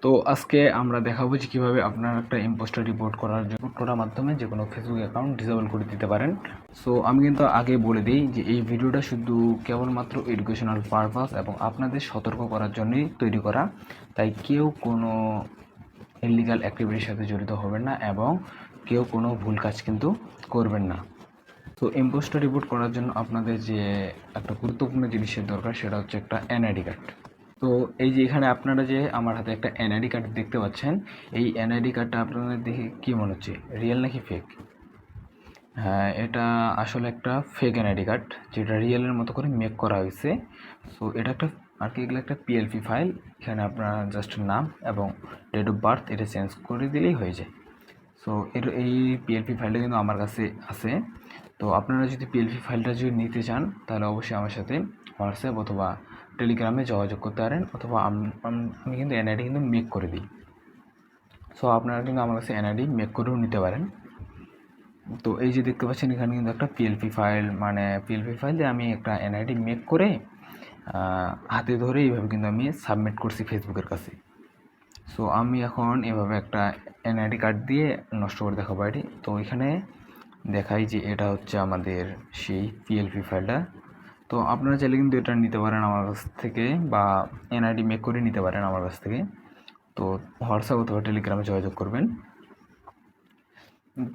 তো আজকে আমরা দেখাবো যে কীভাবে আপনার একটা ইম্পোস্টার রিপোর্ট করার মাধ্যমে যে কোনো ফেসবুক অ্যাকাউন্ট ডিসেবল করে দিতে পারেন। সো আমি কিন্তু আগে বলে দিই যে এই ভিডিওটা শুধু কেবলমাত্র এডুকেশনাল পারপাস এবং আপনাদের সতর্ক করার জন্যই তৈরি করা, তাই কেউ কোনো ইলিগাল অ্যাক্টিভিটির সাথে জড়িত হবেন না এবং কেউ কোনো ভুল কাজ কিন্তু করবেন না। তো ইম্পোস্টার রিপোর্ট করার জন্য আপনাদের যে একটা গুরুত্বপূর্ণ জিনিসের দরকার সেটা হচ্ছে একটা এনআইডি কার্ড। তো এই যে এখানে আপনারা যে আমার হাতে একটা এনআইডি কার্ড দেখতে পাচ্ছেন, এই এনআইডি কার্ডটা আপনাদের দেখে কী মনে হচ্ছে, রিয়েল নাকি ফেক? হ্যাঁ, এটা আসলে একটা ফেক এনআইডি কার্ড যেটা রিয়েলের মতো করে মেক করা হয়েছে। সো এটা একটা আর কি, এগুলো একটা পিএলপি ফাইল। এখানে আপনার জাস্ট নাম এবং ডেট অফ বার্থ এটা চেঞ্জ করে দিলেই হয়ে যায়। সো এই পিএলপি ফাইলটা কিন্তু আমার কাছে আছে। তো আপনারা যদি পিএলপি ফাইলটা যদি নিতে চান তাহলে অবশ্যই আমার সাথে হোয়াটসঅ্যাপ অথবা টেলিগ্রামে যোগাযোগ করতে পারেন, অথবা আমি কিন্তু এনআইডি কিন্তু মেক করে দিই। সো আপনারা কিন্তু আমার কাছে এনআইডি মেক করেও নিতে পারেন। তো এই যে দেখতে পাচ্ছেন এখানে কিন্তু একটা পিএলপি ফাইল, মানে পিএলপি ফাইলে আমি একটা এনআইডি মেক করে হাতে ধরে এইভাবে কিন্তু আমি সাবমিট করছি ফেসবুকের কাছে। সো আমি এখন এভাবে একটা এনআইডি কার্ড দিয়ে নষ্ট করে দেখাবো আইডি। তো এখানে দেখাই যে এটা হচ্ছে আমাদের সেই পিএলপি ফাইলটা। তো আপনারা চাইলে কিন্তু এটা নিতে পারেন আমার কাছ থেকে, বা এনআইডি মেক করে নিতে পারেন আমার কাছ থেকে। তো হোয়াটসঅ্যাপ অথবা টেলিগ্রামে যোগাযোগ করবেন।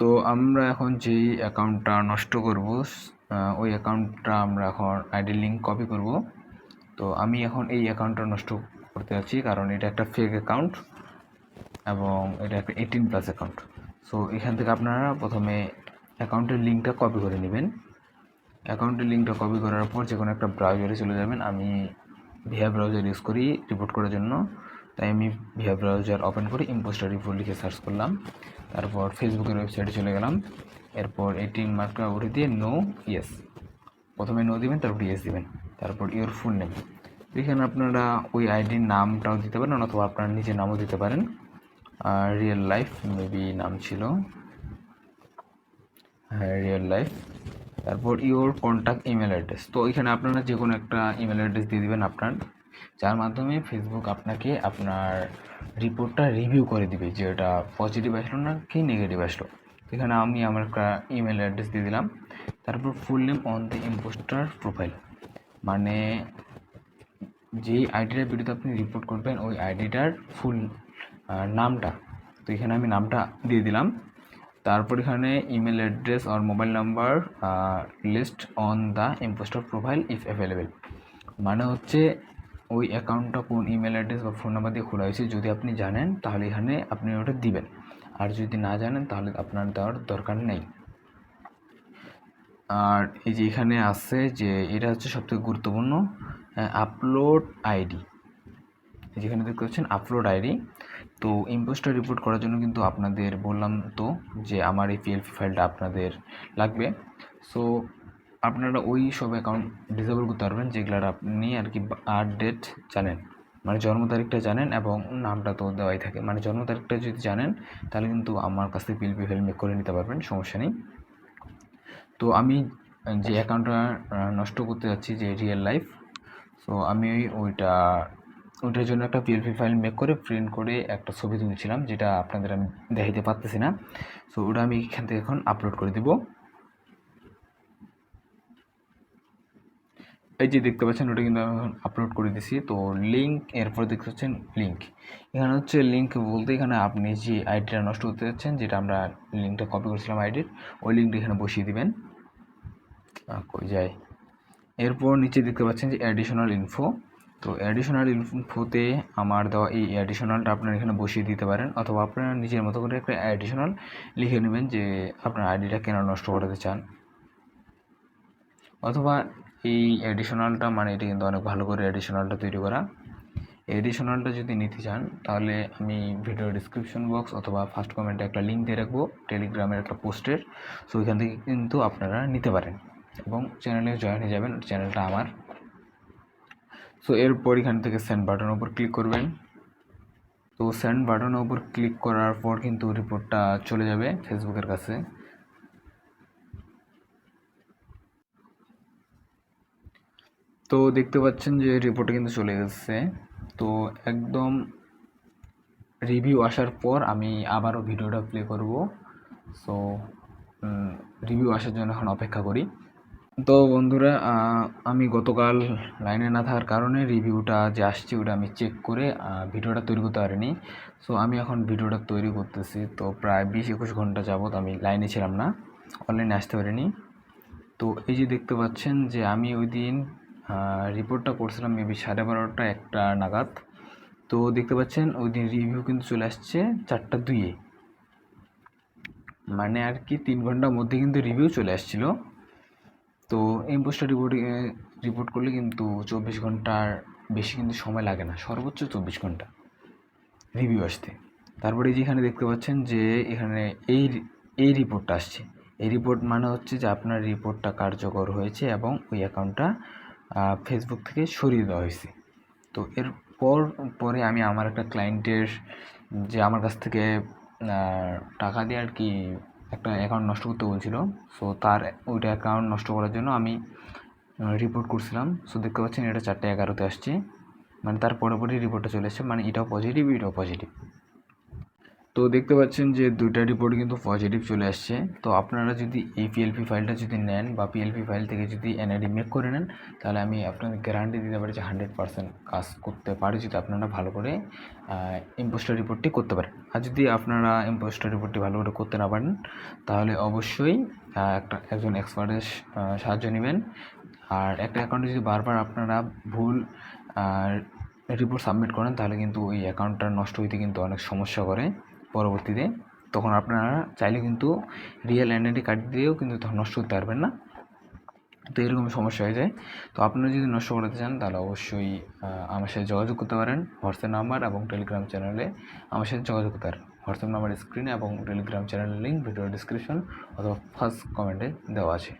তো আমরা এখন যেই অ্যাকাউন্টটা নষ্ট করব ওই অ্যাকাউন্টটা আমরা এখন আইডি লিঙ্ক কপি করব। তো আমি এখন এই অ্যাকাউন্টটা নষ্ট করতে যাচ্ছি কারণ এটা একটা ফেক অ্যাকাউন্ট এবং এটা একটা 18+ অ্যাকাউন্ট। সো এখান থেকে আপনারা প্রথমে অ্যাকাউন্টের লিঙ্কটা কপি করে নেবেন। অ্যাকাউন্টের লিঙ্কটা কপি করার পর যে কোনো একটা ব্রাউজারে চলে যাবেন। আমি ভিয়া ব্রাউজার ইউজ করি রিপোর্ট করার জন্য, তাই আমি ভিয়া ব্রাউজার ওপেন করে ইম্পোস্টার রিপোর্ট লিখে সার্চ করলাম। তারপর ফেসবুকের ওয়েবসাইটে চলে গেলাম। এরপর 18 মার্কটা উঠে দিয়ে নো ইয়েস, প্রথমে নো দিবেন, তারপর ইয়েস দিবেন, তারপর ইওর ফুল নেম। এখানে আপনারা ওই আইডির নামটাও দিতে পারেন অথবা আপনার নিজের নামও দিতে পারেন। রিয়েল লাইফ মেবি নাম ছিল, হ্যাঁ রিয়েল লাইফ। তারপর ইওর কন্ট্যাক্ট ইমেল অ্যাড্রেস। তো এখানে আপনারা যে কোনো একটা ইমেল অ্যাড্রেস দিয়ে দেবেন আপনার, যার মাধ্যমে ফেসবুক আপনাকে আপনার রিপোর্টটা রিভিউ করে দিবে যে এটা পজিটিভ আসলো না কি নেগেটিভ আসলো। এখানে আমি আমার একটা ইমেল অ্যাড্রেস দিয়ে দিলাম। তারপর full name on the imposter profile, মানে যেই আইডিটার বিরুদ্ধে আপনি রিপোর্ট করবেন ওই আইডিটার ফুল নামটা। তো এখানে আমি নামটা দিয়ে দিলাম। তারপর এখানে ইমেল অ্যাড্রেস আর mobile number list on the imposter profile if available, মানে হচ্ছে ওই অ্যাকাউন্টটা কোন ইমেল অ্যাড্রেস বা ফোন নাম্বার দিয়ে খোলা হয়েছে যদি আপনি জানেন তাহলে এখানে আপনি ওটা দিবেন, আর যদি না জানেন তাহলে আপনার দেওয়ার দরকার নেই। আর এই যে এখানে আছে যে এটা হচ্ছে সবথেকে গুরুত্বপূর্ণ আপলোড আইডি, যেখানে দেখতে পাচ্ছেন আপলোড আইডি। তো ইম্পোস্টার রিপোর্ট করার জন্য কিন্তু আপনাদের বললাম তো যে আমার এই পিএলপি ফাইলটা আপনাদের লাগবে। সো আপনারা ওই সব অ্যাকাউন্ট ডিসেবল করতে পারবেন যেগুলোর আপনি আর কি আর ডেট জানেন, মানে জন্ম তারিখটা জানেন এবং নামটা তো দেওয়াই থাকে। মানে জন্ম তারিখটা যদি জানেন তাহলে কিন্তু আমার কাছ থেকে পিএলপি ফাইল মেক করে নিতে পারবেন, সমস্যা নেই। তো আমি যে অ্যাকাউন্টটা নষ্ট করতে যাচ্ছি যে রিয়েল লাইফ, সো আমি ওইটার জন্য একটা পিএলপি ফাইল মেক করে প্রিন্ট করে একটা ছবি তুলেছিলাম, যেটা আপনাদের আমি দেখাইতে পারতেছি না। সো ওটা আমি এখান থেকে এখন আপলোড করে দিব। এই যে দেখতে পাচ্ছেন ওটা কিন্তু আমি এখন আপলোড করে দিছি। তো লিঙ্ক, এরপর দেখতে পাচ্ছেন লিঙ্ক। এখানে হচ্ছে লিঙ্ক বলতে এখানে আপনি যে আইডিটা নষ্ট করতে যাচ্ছেন, যেটা আমরা লিঙ্কটা কপি করেছিলাম আইডির, ওই লিঙ্কটা এখানে বসিয়ে দিবেন। কই যায়, এরপর নিচে দেখতে পাচ্ছেন যে অ্যাডিশনাল ইনফো। তো অ্যাডিশনাল ইনফোতে আমার দেওয়া এই অ্যাডিশনালটা আপনারা এখানে বসিয়ে দিতে পারেন, অথবা আপনারা নিজের মতো করে একটা অ্যাডিশনাল লিখে নেবেন যে আপনার আইডিটা কেন নষ্ট করাতে চান। অথবা এই অ্যাডিশনালটা, মানে এটা কিন্তু অনেক ভালো করে অ্যাডিশনালটা তৈরি করা। এডিশনালটা যদি নিতে চান তাহলে আমি ভিডিও ডিসক্রিপশন বক্স অথবা ফার্স্ট কমেন্টে একটা লিঙ্ক দিয়ে রাখবো টেলিগ্রামের একটা পোস্টের। সো ওইখান থেকে কিন্তু আপনারা নিতে পারেন এবং চ্যানেলে জয়েন হয়ে যাবেন, চ্যানেলটা আমার। সো এরপর এখান থেকে সেন্ড বাটনের উপর ক্লিক করবেন। তো সেন্ড বাটনের উপর ক্লিক করার পর কিন্তু রিপোর্টটা চলে যাবে ফেসবুকের কাছে। তো দেখতে পাচ্ছেন যে রিপোর্টটা কিন্তু চলে গেছে। তো একদম রিভিউ আসার পর আমি আবারও ভিডিওটা প্লে করব। সো রিভিউ আসার জন্য এখন অপেক্ষা করি। তো বন্ধুরা, আমি গতকাল লাইনে না থাকার কারণে রিভিউটা যে আসছে ওটা আমি চেক করে ভিডিওটা তৈরি করতে পারিনি। সো আমি এখন ভিডিওটা তৈরি করতেছি। তো প্রায় 20-21 ঘন্টা যাবত আমি লাইনে ছিলাম না, অনলাইনে আসতে পারিনি। তো এই যে দেখতে পাচ্ছেন যে আমি ওই দিন রিপোর্টটা করছিলাম মেবি 12:30-1টা নাগাদ। তো দেখতে পাচ্ছেন ওই দিন রিভিউ কিন্তু চলে আসছে 4টা 2-এ, মানে আর কি 3 ঘন্টার মধ্যে কিন্তু রিভিউ চলে আসছিল। তো ইম্পোস্টার রিপোর্ট করলে কিন্তু 24 ঘন্টার বেশি কিন্তু সময় লাগে না, সর্বোচ্চ 24 ঘন্টা রিভিউ আসতে। তারপরে যেখানে দেখতে পাচ্ছেন যে এখানে এই রিপোর্টটা আসছে। এই রিপোর্ট মানে হচ্ছে যে আপনার রিপোর্টটা কার্যকর হয়েছে এবং ওই অ্যাকাউন্টটা ফেসবুক থেকে সরিয়ে দেওয়া হয়েছে। তো পরে আমি আমার একটা ক্লায়েন্টের যে আমার কাছ থেকে টাকা দিয়ে আর কি একটা অ্যাকাউন্ট নষ্ট করতে বলছিল, সো তার ওইটা অ্যাকাউন্ট নষ্ট করার জন্য আমি রিপোর্ট করছিলাম। সো দেখতে পাচ্ছেন এটা 4টা 11-তে আসছে, মানে তার পরে রিপোর্টটা চলে এসছে, মানে এটাও পজিটিভ এটাও পজিটিভ। তো দেখতে পাচ্ছেন যে দুইটা রিপোর্ট কিন্তু পজিটিভ চলে আসছে। তো আপনারা যদি এই পিএলপি ফাইলটা যদি নেন বা পিএলপি ফাইল থেকে যদি এনআইডি মেক করে নেন, তাহলে আমি আপনাদের গ্যারান্টি দিতে পারি যে 100% কাজ করতে পারে, যদি আপনারা ভালো করে ইম্পোস্টার রিপোর্টটি করতে পারেন। আর যদি আপনারা ইম্পোস্টার রিপোর্টটি ভালো করে করতে না পারেন, তাহলে অবশ্যই একজন এক্সপার্টের সাহায্য নেবেন। আর একটা অ্যাকাউন্টে যদি বারবার আপনারা ভুল রিপোর্ট সাবমিট করেন, তাহলে কিন্তু ওই অ্যাকাউন্টটা নষ্ট হইতে কিন্তু অনেক সমস্যা করে পরবর্তীতে। তখন আপনারা চাইলে কিন্তু রিয়েল এনআইডি কার্ড দিয়েও কিন্তু তখন নষ্ট করতে পারবেন না, তো এরকম সমস্যা হয়ে যায়। তো আপনারা যদি নষ্ট করতে চান তাহলে অবশ্যই আমার সাথে যোগাযোগ করতে পারেন। হোয়াটসঅ্যাপ নাম্বার এবং টেলিগ্রাম চ্যানেলে আমার সাথে যোগাযোগ করতে পারেন। হোয়াটসঅ্যাপ নাম্বার স্ক্রিনে এবং টেলিগ্রাম চ্যানেলের লিঙ্ক ভিডিও ডিসক্রিপশন অথবা ফার্স্ট কমেন্টে দেওয়া আছে।